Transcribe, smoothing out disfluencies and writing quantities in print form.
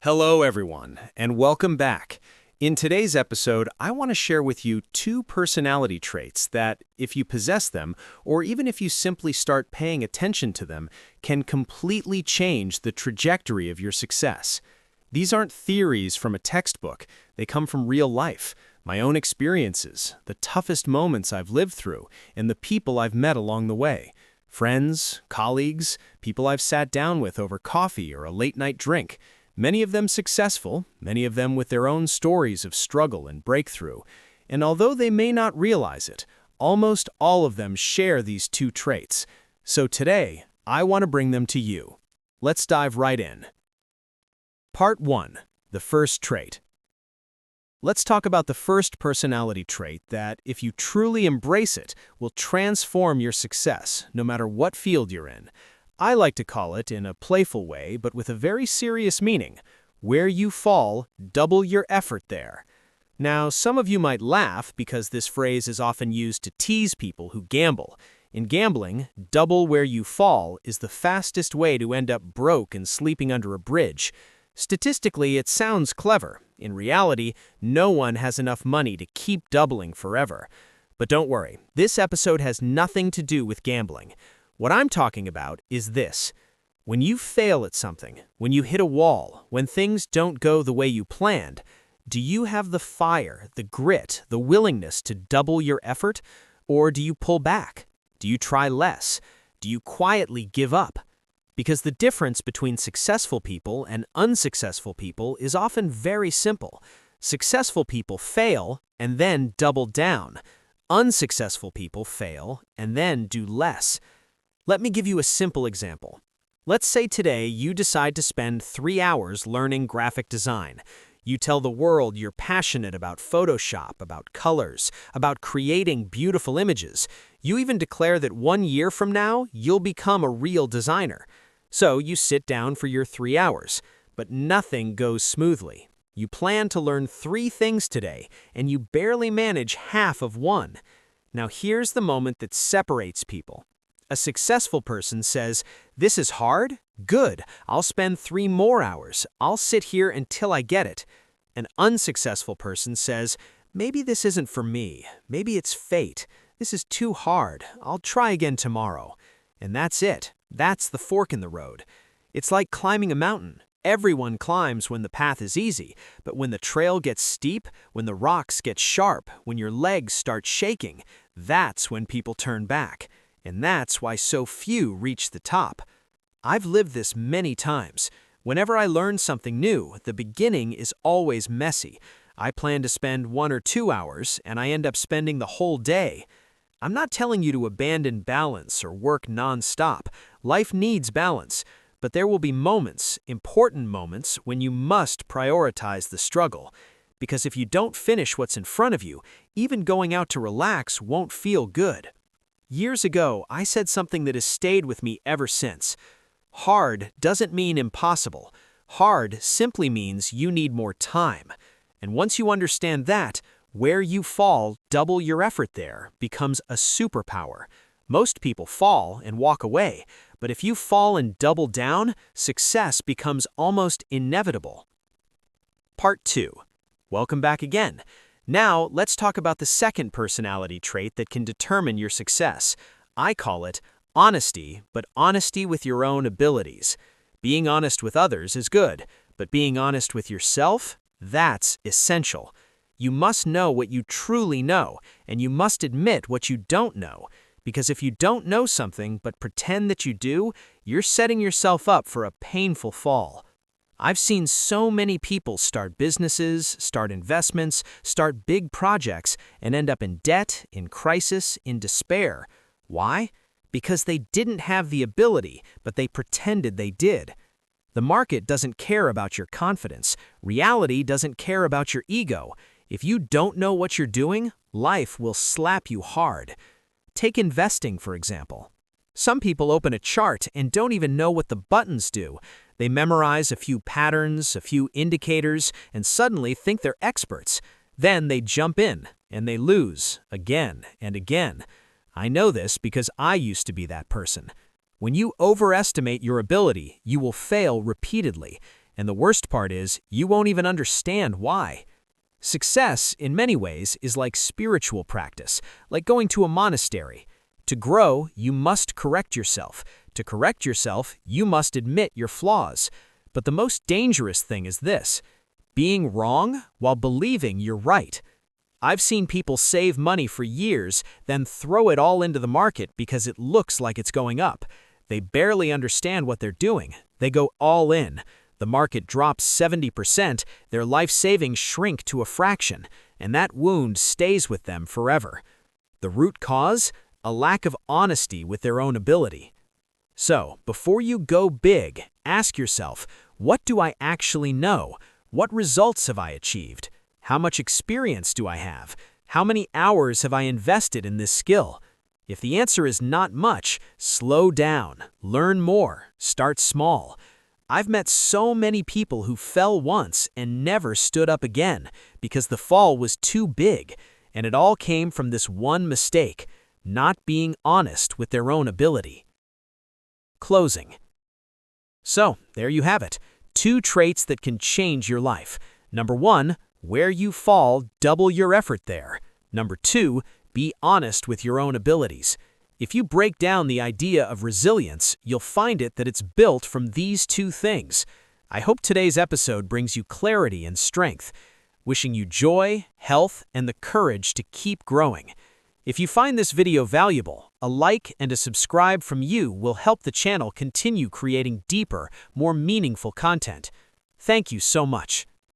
Hello, everyone, and welcome back. In today's episode, I want to share with you two personality traits that, if you possess them, or even if you simply start paying attention to them, can completely change the trajectory of your success. These aren't theories from a textbook. They come from real life, my own experiences, the toughest moments I've lived through, and the people I've met along the way. Friends, colleagues, people I've sat down with over coffee or a late-night drink. Many of them successful, many of them with their own stories of struggle and breakthrough. And although they may not realize it, almost all of them share these two traits. So today, I want to bring them to you. Let's dive right in. Part 1. The first trait. Let's talk about the first personality trait that, if you truly embrace it, will transform your success, no matter what field you're in. I like to call it, in a playful way, but with a very serious meaning, where you fall, double your effort there. Now, some of you might laugh because this phrase is often used to tease people who gamble. In gambling, double where you fall is the fastest way to end up broke and sleeping under a bridge. Statistically, it sounds clever. In reality, no one has enough money to keep doubling forever. But don't worry, this episode has nothing to do with gambling. What I'm talking about is this. When you fail at something, when you hit a wall, when things don't go the way you planned, do you have the fire, the grit, the willingness to double your effort? Or do you pull back? Do you try less? Do you quietly give up? Because the difference between successful people and unsuccessful people is often very simple. Successful people fail and then double down. Unsuccessful people fail and then do less. Let me give you a simple example. Let's say today you decide to spend 3 hours learning graphic design. You tell the world you're passionate about Photoshop, about colors, about creating beautiful images. You even declare that 1 year from now, you'll become a real designer. So you sit down for your 3 hours, but nothing goes smoothly. You plan to learn 3 things today, and you barely manage half of one. Now here's the moment that separates people. A successful person says, "This is hard? Good. I'll spend 3 more hours. I'll sit here until I get it." An unsuccessful person says, "Maybe this isn't for me. Maybe it's fate. This is too hard. I'll try again tomorrow." And that's it. That's the fork in the road. It's like climbing a mountain. Everyone climbs when the path is easy, but when the trail gets steep, when the rocks get sharp, when your legs start shaking, that's when people turn back. And that's why so few reach the top. I've lived this many times. Whenever I learn something new, the beginning is always messy. I plan to spend 1 or 2 hours, and I end up spending the whole day. I'm not telling you to abandon balance or work non-stop. Life needs balance, but there will be moments, important moments, when you must prioritize the struggle. Because if you don't finish what's in front of you, even going out to relax won't feel good. Years ago, I said something that has stayed with me ever since. Hard doesn't mean impossible. Hard simply means you need more time. And once you understand that, where you fall, double your effort there becomes a superpower. Most people fall and walk away, but if you fall and double down, success becomes almost inevitable. Part 2. Welcome back again. Now, let's talk about the second personality trait that can determine your success. I call it honesty, but honesty with your own abilities. Being honest with others is good, but being honest with yourself, that's essential. You must know what you truly know, and you must admit what you don't know. Because if you don't know something but pretend that you do, you're setting yourself up for a painful fall. I've seen so many people start businesses, start investments, start big projects, and end up in debt, in crisis, in despair. Why? Because they didn't have the ability, but they pretended they did. The market doesn't care about your confidence. Reality doesn't care about your ego. If you don't know what you're doing, life will slap you hard. Take investing, for example. Some people open a chart and don't even know what the buttons do. They memorize a few patterns, a few indicators, and suddenly think they're experts. Then they jump in, and they lose, again and again. I know this because I used to be that person. When you overestimate your ability, you will fail repeatedly. And the worst part is, you won't even understand why. Success, in many ways, is like spiritual practice, like going to a monastery. To grow, you must correct yourself. To correct yourself, you must admit your flaws. But the most dangerous thing is this: being wrong while believing you're right. I've seen people save money for years, then throw it all into the market because it looks like it's going up. They barely understand what they're doing. They go all in. The market drops 70%, their life savings shrink to a fraction, and that wound stays with them forever. The root cause? A lack of honesty with their own ability. So, before you go big, ask yourself, what do I actually know? What results have I achieved? How much experience do I have? How many hours have I invested in this skill? If the answer is not much, slow down, learn more, start small. I've met so many people who fell once and never stood up again because the fall was too big, and it all came from this one mistake: not being honest with their own ability. Closing. So, there you have it. 2 traits that can change your life. Number 1, where you fall, double your effort there. Number 2, be honest with your own abilities. If you break down the idea of resilience, you'll find that it's built from these 2 things. I hope today's episode brings you clarity and strength. Wishing you joy, health, and the courage to keep growing. If you find this video valuable, a like and a subscribe from you will help the channel continue creating deeper, more meaningful content. Thank you so much.